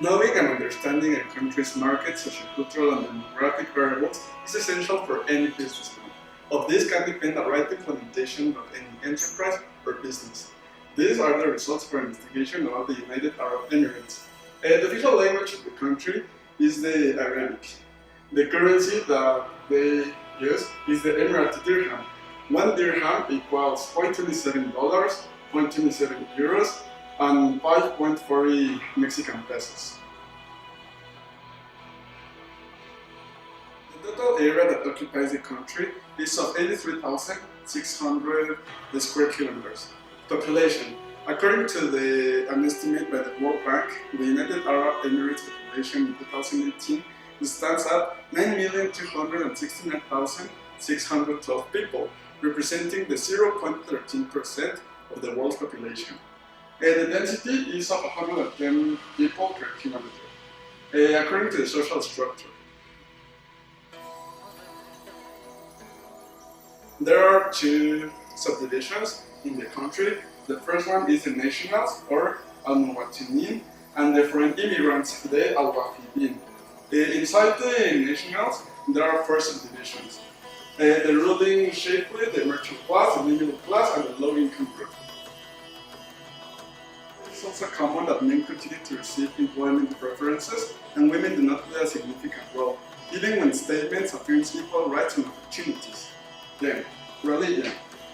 Knowing and understanding a country's market, sociocultural and demographic variables is essential for any businessman. Of this can depend the right implementation of any enterprise or business. These are the results of our investigation about the United Arab Emirates. The official language of the country is the Arabic. The currency that they use is the Emirati dirham. One dirham equals $0.27, €0.27, and 5.40 Mexican pesos. The total area that occupies the country is of 83,600 square kilometers. Population. According to an estimate by the World Bank, the United Arab Emirates population in 2018 stands at 9,269,612 people, representing the 0.13% of the world's population. The density is of 110 people per kilometer, according to the social structure. There are two subdivisions in the country. The first one is the nationals, or al-Muwatinin, and the foreign immigrants, the al-Wafidin. Inside the nationals, there are four subdivisions. The ruling chiefly, the merchant class, the middle class, and the low-income group. It's also common that men continue to receive employment preferences and women do not play a significant role, even when statements affirms equal rights and opportunities. Then, religion.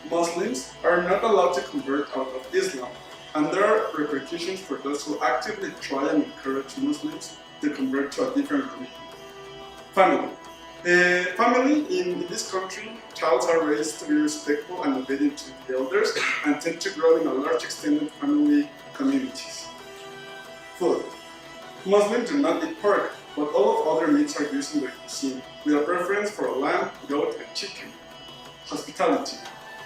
Muslims are not allowed to convert out of Islam, and there are repercussions for those who actively try and encourage Muslims to convert to a different religion. Family. Family in this country, children are raised to be respectful and obedient to the elders and tend to grow in a large extended family communities. Food. Muslims do not eat pork, but all of other meats are used in their cuisine, with a preference for lamb, goat, and chicken. Hospitality.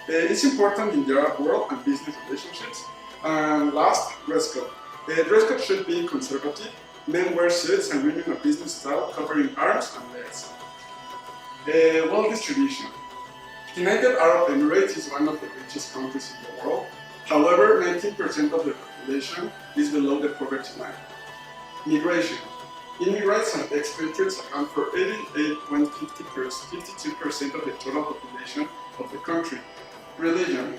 It's important in the Arab world and business relationships. And last, dress code. Dress code should be conservative. Men wear suits and women a business style covering arms and legs. Wealth distribution. United Arab Emirates is one of the richest countries in the world. However, 19% of the population is below the poverty line. Migration. Immigrants and expatriates account for 88.52% of the total population of the country. Religion.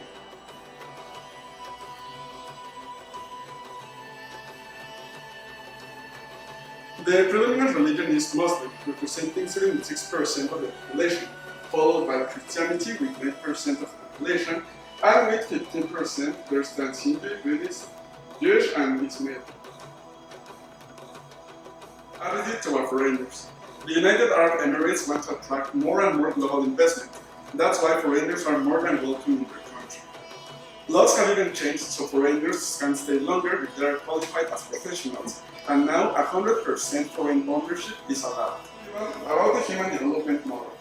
The predominant religion is Muslim, representing 76% of the population, followed by Christianity with 9% of the population, and with 15% there stands Hindu, Buddhist, Jewish, and Ismail. Attitude toward foreigners. The United Arab Emirates want to attract more and more global investment. That's why foreigners are more than welcome in their country. Laws have even changed so foreigners can stay longer if they are qualified as professionals, and now 100% foreign ownership is allowed. About the Human Development Model.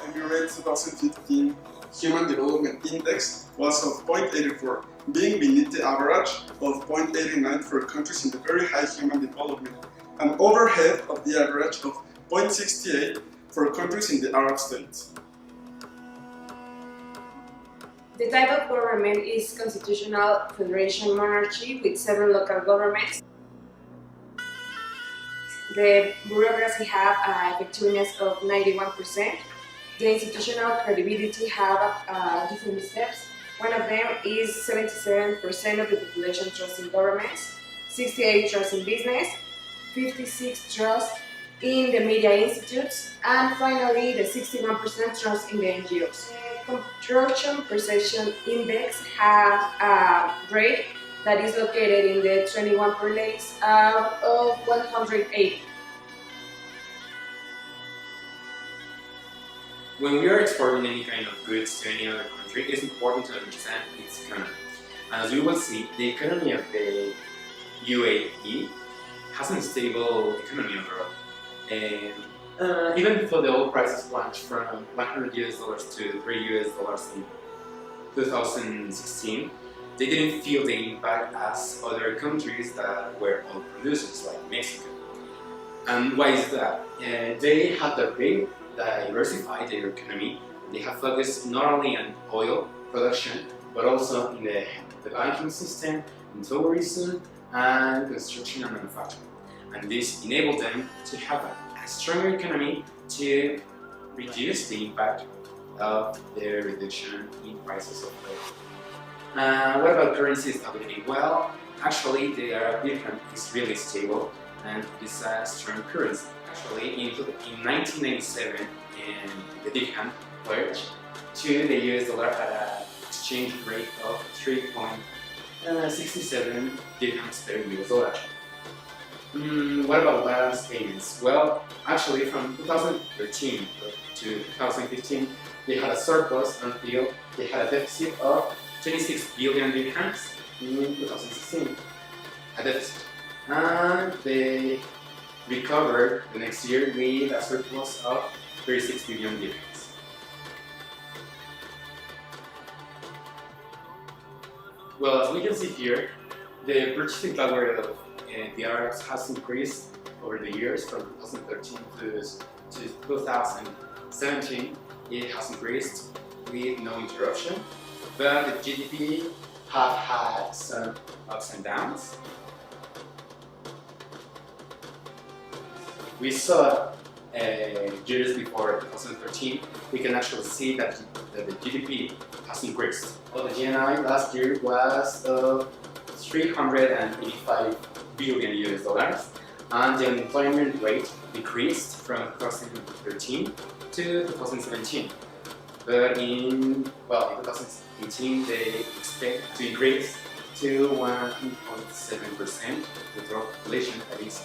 Emirates 2015 Human Development Index was of 0.84, being beneath the average of 0.89 for countries in the very high human development, and overhead of the average of 0.68 for countries in the Arab states. The type of government is constitutional federation monarchy with several local governments. The bureaucracy have an effectiveness of 91%. The institutional credibility have different steps. One of them is 77% of the population trust in governments, 68% trust in business, 56% trust in the media institutes, and finally the 61% trust in the NGOs. Construction Perception Index have a rate that is located in the 21 place out of 180. When we are exporting any kind of goods to any other country, it's important to understand its economy. As you will see, the economy of the UAE has a stable economy overall. And even though the oil prices plunged from $100 to $3 in 2016, they didn't feel the impact as other countries that were oil producers, like Mexico. And why is that? They had diversified their economy. They have focused not only on oil production, but also in the banking system, in tourism, and construction and manufacturing. And this enabled them to have a stronger economy to reduce the impact of the reduction in prices of oil. What about currency stability? Well, actually the Arab dirham is really stable and is a strong currency. Actually, in 1997, the dirham pledged to the US dollar at an exchange rate of 3.67 dirhams per US dollar. What about balance payments? Well, actually from 2013 to 2015, they had a surplus until they had a deficit of 26 billion dirhams in 2016. A deficit. And they recovered the next year with a surplus of 36 billion dirhams. Well, as we can see here, the purchasing power of the Arabs has increased over the years from 2013 to 2017. It has increased with no interruption, but the GDP have had some ups and downs. We saw years before 2013, we can actually see that the GDP has increased. Well, the GNI last year was 385 billion US dollars, and the unemployment rate decreased from 2013 to 2017. But in 2018, they expect to increase to 1.7% the total population that is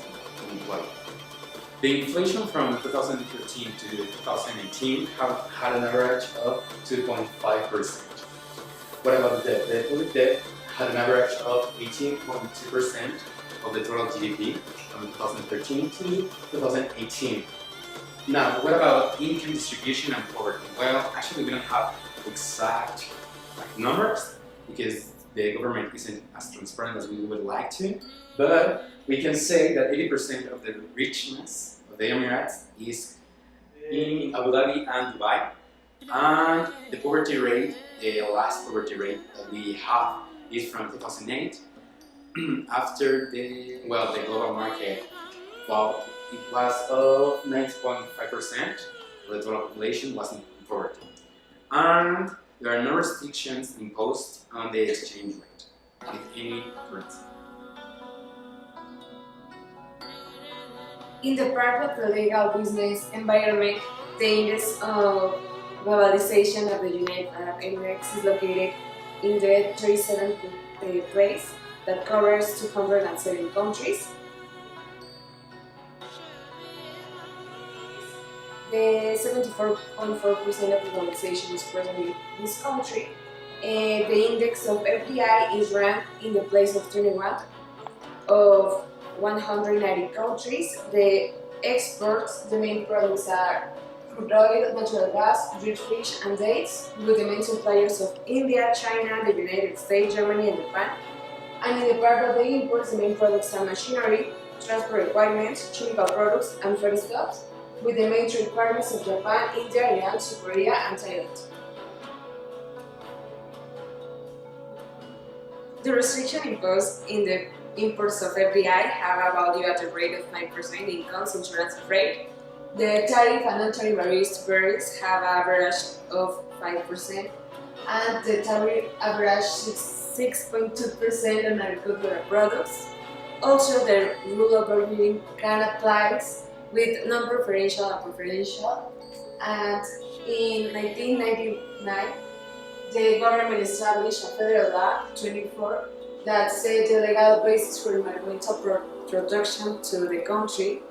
unemployed. The inflation from 2013 to 2018 had an average of 2.5%. What about the debt? The public debt had an average of 18.2% of the total GDP from 2013 to 2018. Now, what about income distribution and poverty? Well, actually we don't have exact numbers because the government isn't as transparent as we would like to, but we can say that 80% of the richness of the Emirates is in Abu Dhabi and Dubai, and the poverty rate, the last poverty rate that we have is from 2008 after the global market. Well, it was of 9.5% of the total population was in poverty. And there are no restrictions imposed on the exchange rate with any currency. In the part of the legal business environment, the index of globalization of the United Arab Emirates is located in the 37th place that covers 207 countries. The 74.4% of the globalization is present in this country. The index of FDI is ranked in the place of 21 of 190 countries. The exports, the main products are crude oil, natural gas, dried fish and dates, with the main suppliers of India, China, the United States, Germany and Japan. And in the part of the imports, the main products are machinery, transport equipment, chemical products and foodstuffs, with the main trade partners of Japan, India, Iran, South Korea and Thailand. The restriction imposed in the imports of FDI have a value at a rate of 9% in cost, insurance and freight. The tariff and non-tariff barriers have an average of 5%, and the tariff average 6.2% on agricultural products. Also, the rule of bargaining can apply with non-preferential and preferential. And in 1999, the government established a federal law 24 that set the legal basis for environmental protection to the country,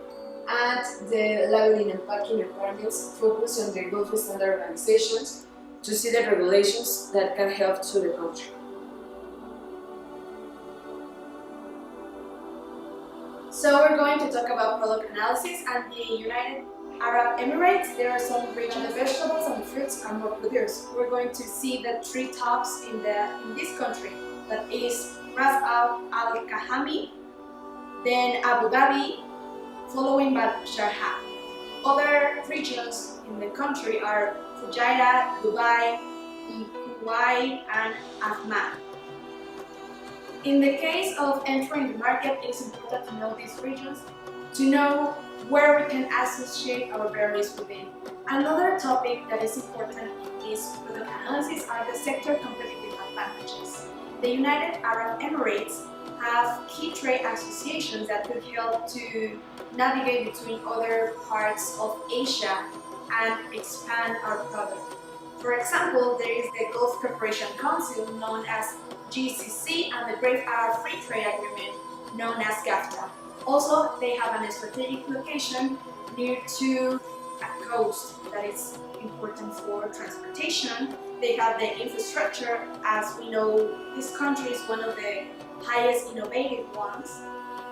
and the labeling and packing requirements focus on the Gulf standard organizations to see the regulations that can help to the country. So we're going to talk about product analysis. And the United Arab Emirates, there are some regions. The vegetables and the fruits are more produced. We're going to see the three tops in this country. That is Ras Al Khaimah, then Abu Dhabi, following by Sharjah. Other regions in the country are Fujairah, Dubai, Kuwait, and Amman. In the case of entering the market, it is important to know these regions, to know where we can associate our berries within. Another topic that is important is product analysis are the sector competitive advantages. The United Arab Emirates have key trade associations that could help to navigate between other parts of Asia and expand our product. For example, there is the Gulf Cooperation Council known as GCC and the Great Arab Free Trade Agreement known as GAFTA. Also, they have a strategic location near to a coast that is important for transportation. They have the infrastructure, as we know this country is one of the highest innovative ones.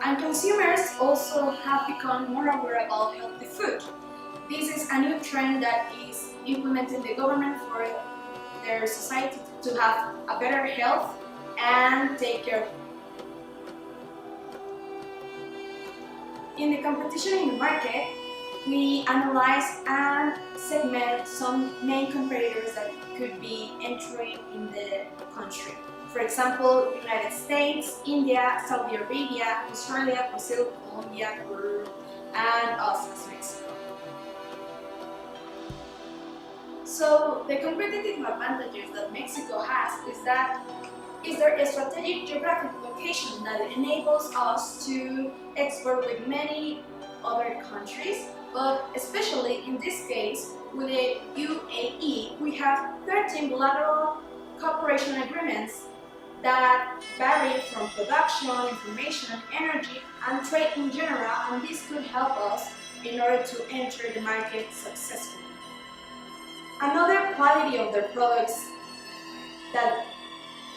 And consumers also have become more aware about healthy food. This is a new trend that is implementing the government for their society to have a better health and take care. In the competition in the market, we analyze and segment some main competitors that could be entering in the country. For example, United States, India, Saudi Arabia, Australia, Brazil, Colombia, Peru, and us as Mexico. So the competitive advantages that Mexico has is that there a strategic geographic location that enables us to export with many other countries, but especially in this case with the UAE, we have 13 bilateral cooperation agreements that vary from production, information, energy, and trade in general, and this could help us in order to enter the market successfully. Another quality of their products that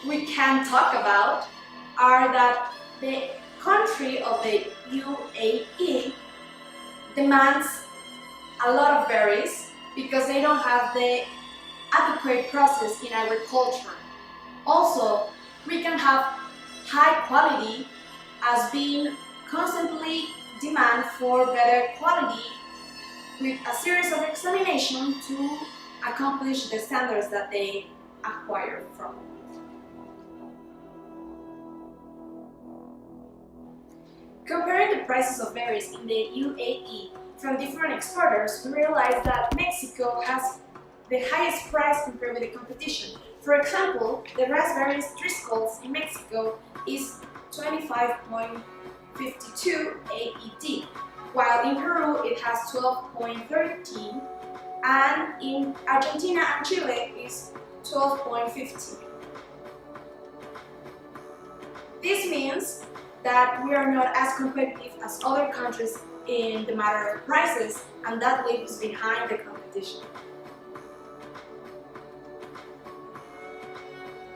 we can talk about are that the country of the UAE demands a lot of berries because they don't have the adequate process in agriculture. Also, we can have high quality as being constantly demand for better quality with a series of examinations to accomplish the standards that they acquire from. Comparing the prices of berries in the UAE from different exporters, we realize that Mexico has the highest price compared with the competition. For example, the raspberries Driscolls in Mexico is 25.52 AED, while in Peru it has 12.13, and in Argentina and Chile is 12.50. This means that we are not as competitive as other countries in the matter of prices, and that leaves behind the competition.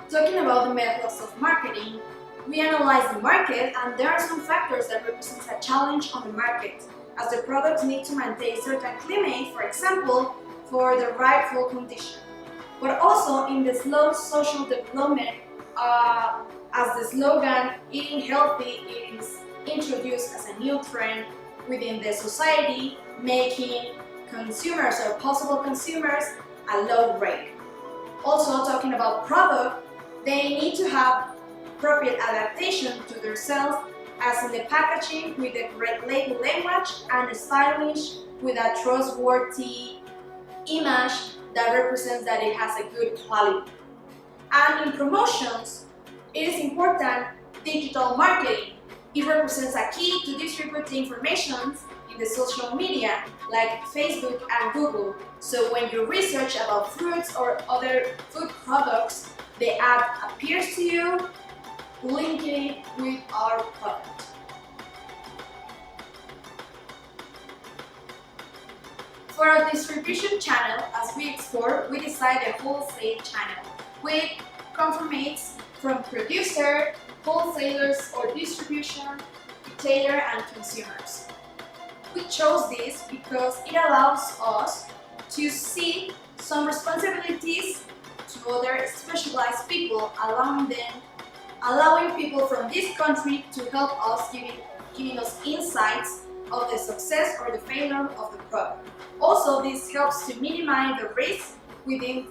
Talking about the methods of marketing, we analyze the market, and there are some factors that represent a challenge on the market, as the products need to maintain certain climate, for example, for the right fall condition. But also in the slow social development, as the slogan "Eating healthy" is introduced as a new trend within the society, making consumers or possible consumers a low rate. Also, talking about product, they need to have appropriate adaptation to their sales, as in the packaging with a great label language and stylish with a trustworthy image that represents that it has a good quality. And in promotions, it is important digital marketing. It represents a key to distribute the information in the social media like Facebook and Google. So when you research about fruits or other food products, the ad appears to you, linking it with our product. For our distribution channel, as we export, we decide a wholesale channel, which confirmates from producer, wholesalers or distribution, retailer and consumers. We chose this because it allows us to see some responsibilities to other specialized people, allowing people from this country to help us, giving us insights of the success or the failure of the product. Also, this helps to minimize the risk within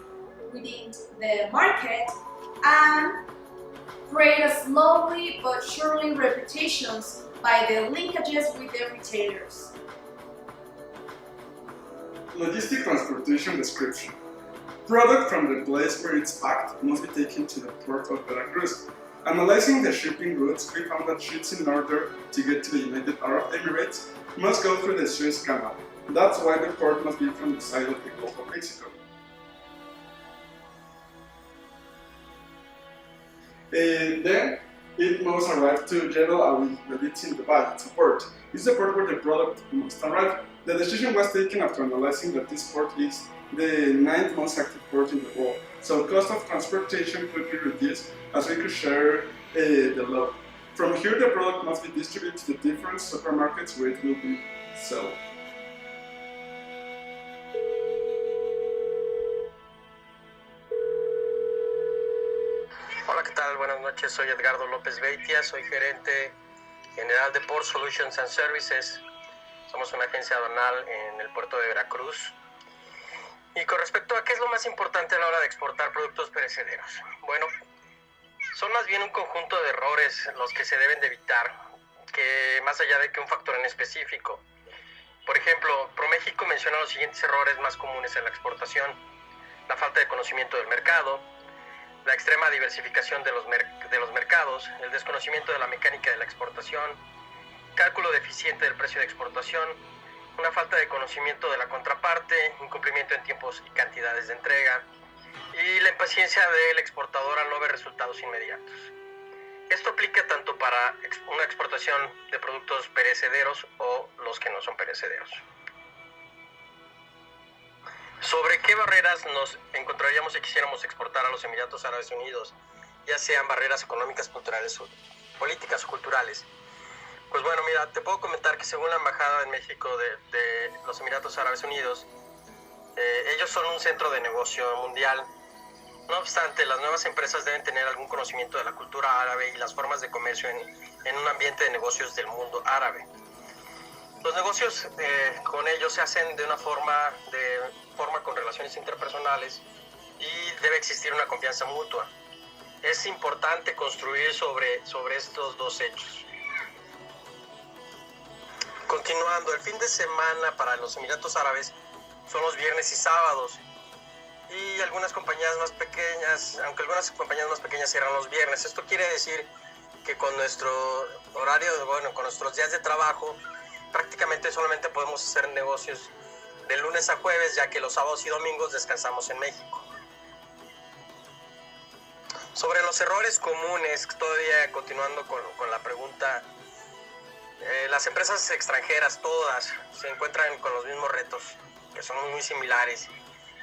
the market, and create a slowly but surely reputations by the linkages with the retailers. Logistic transportation description. Product from the place where it's packed must be taken to the port of Veracruz. Analyzing the shipping routes, we found that ships in order to get to the United Arab Emirates must go through the Suez Canal. That's why the port must be from the side of the Gulf of Mexico. Then it must arrive to Jeddah Al-Udeid in Dubai. It's a port. It's the port where the product must arrive. The decision was taken after analyzing that this port is the 9th most active port in the world. So cost of transportation could be reduced as we could share the load. From here, the product must be distributed to the different supermarkets where it will be sold. Hola, ¿qué tal? Buenas noches, soy Edgardo López Beitia, soy gerente general de Port Solutions and Services. Somos una agencia aduanal en el puerto de Veracruz. Y con respecto a qué es lo más importante a la hora de exportar productos perecederos, bueno, son más bien un conjunto de errores los que se deben de evitar, que más allá de que un factor en específico. Por ejemplo, ProMéxico menciona los siguientes errores más comunes en la exportación: la falta de conocimiento del mercado, la extrema diversificación de los mercados, el desconocimiento de la mecánica de la exportación, cálculo deficiente del precio de exportación, una falta de conocimiento de la contraparte, incumplimiento en tiempos y cantidades de entrega, y la impaciencia del exportador al no ver resultados inmediatos. Esto aplica tanto para una exportación de productos perecederos o los que no son perecederos. ¿Sobre qué barreras nos encontraríamos si quisiéramos exportar a los Emiratos Árabes Unidos, ya sean barreras económicas, culturales, o políticas o culturales? Pues bueno, mira, te puedo comentar que según la Embajada en México de los Emiratos Árabes Unidos, ellos son un centro de negocio mundial. No obstante, las nuevas empresas deben tener algún conocimiento de la cultura árabe y las formas de comercio en un ambiente de negocios del mundo árabe. Los negocios con ellos se hacen de forma con relaciones interpersonales y debe existir una confianza mutua. Es importante construir sobre estos dos hechos. Continuando, el fin de semana para los Emiratos Árabes son los viernes y sábados, y algunas compañías más pequeñas, aunque algunas compañías más pequeñas cierran los viernes. Esto quiere decir que con nuestro horario, con nuestros días de trabajo, prácticamente solamente podemos hacer negocios de lunes a jueves, ya que los sábados y domingos descansamos en México. Sobre los errores comunes, todavía continuando con la pregunta, las empresas extranjeras todas se encuentran con los mismos retos, que son muy similares,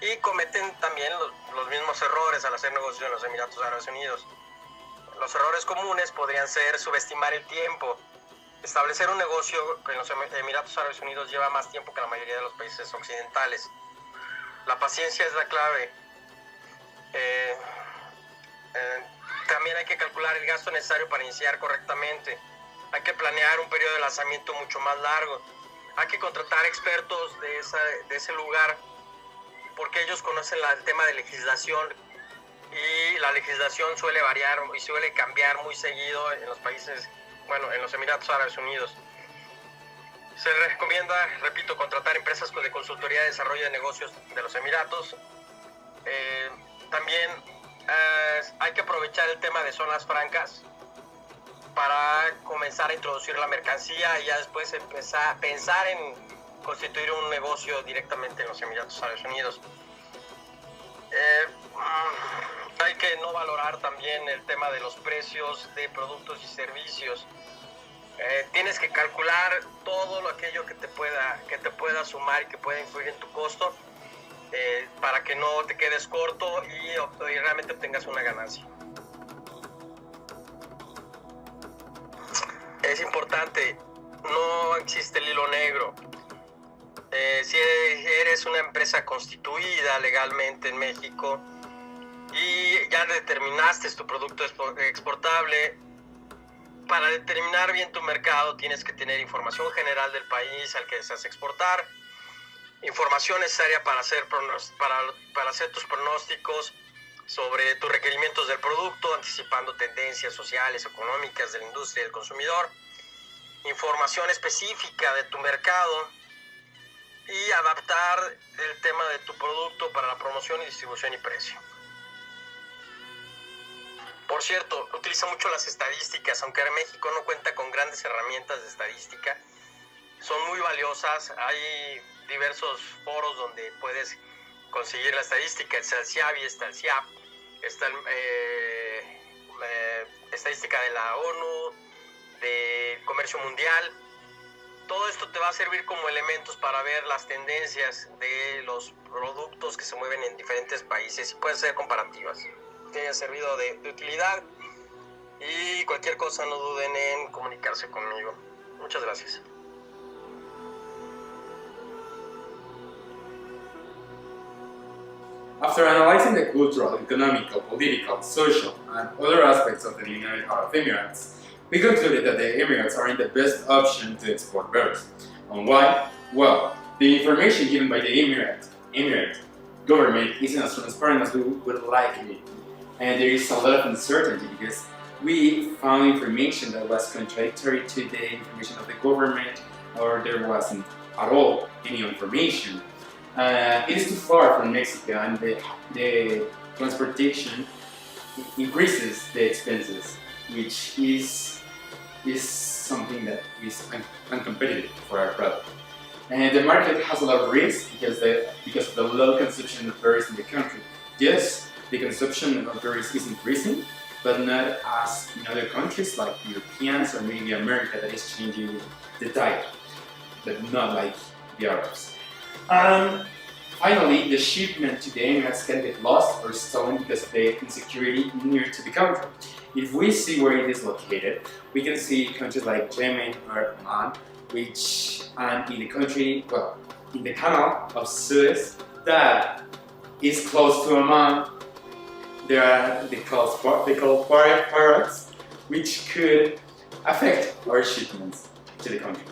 y cometen también los mismos errores al hacer negocios en los Emiratos Árabes Unidos. Los errores comunes podrían ser subestimar el tiempo. Establecer un negocio en los Emiratos Árabes Unidos lleva más tiempo que la mayoría de los países occidentales. La paciencia es la clave. También hay que calcular el gasto necesario para iniciar correctamente. Hay que planear un periodo de lanzamiento mucho más largo. Hay que contratar expertos de ese lugar, porque ellos conocen el tema de legislación, y la legislación suele variar y suele cambiar muy seguido en los países, en los Emiratos Árabes Unidos. Se recomienda, repito, contratar empresas de consultoría de desarrollo de negocios de los Emiratos. También hay que aprovechar el tema de zonas francas para comenzar a introducir la mercancía y ya después pensar en constituir un negocio directamente en los Emiratos Árabes Unidos. Hay que no valorar también el tema de los precios de productos y servicios. Tienes que calcular todo aquello que te pueda sumar y que pueda influir en tu costo, para que no te quedes corto y realmente obtengas una ganancia. Es importante, no existe el hilo negro. Si eres una empresa constituida legalmente en México y ya determinaste tu producto exportable, para determinar bien tu mercado tienes que tener información general del país al que deseas exportar, información necesaria para hacer tus pronósticos, sobre tus requerimientos del producto, anticipando tendencias sociales, económicas de la industria y del consumidor, información específica de tu mercado y adaptar el tema de tu producto para la promoción y distribución y precio. Por cierto, utiliza mucho las estadísticas, aunque México no cuenta con grandes herramientas de estadística, son muy valiosas. Hay diversos foros donde puedes conseguir la estadística. Está el CIABI, está el CIAP, está estadística de la ONU, de Comercio Mundial. Todo esto te va a servir como elementos para ver las tendencias de los productos que se mueven en diferentes países y pueden ser comparativas. Te haya servido de utilidad y cualquier cosa no duden en comunicarse conmigo. Muchas gracias. After analyzing the cultural, economical, political, social, and other aspects of the United Arab Emirates, we concluded that the Emirates are the best option to export berries. And why? Well, the information given by the Emirate government isn't as transparent as we would like it. And there is a lot of uncertainty because we found information that was contradictory to the information of the government, or there wasn't at all any information. It is too far from Mexico, and the transportation increases the expenses, which is something that is uncompetitive for our product. And the market has a lot of risk because of the low consumption of berries in the country. Yes, the consumption of berries is increasing, but not as in other countries like Europeans or maybe America that is changing the diet, but not like the Arabs. Finally, the shipment to the Emirates can get lost or stolen because of the insecurity near to the country. If we see where it is located, we can see countries like Yemen or Oman, which in the country, well, in the canal of Suez that is close to Oman, they call pirates, which could affect our shipments to the country.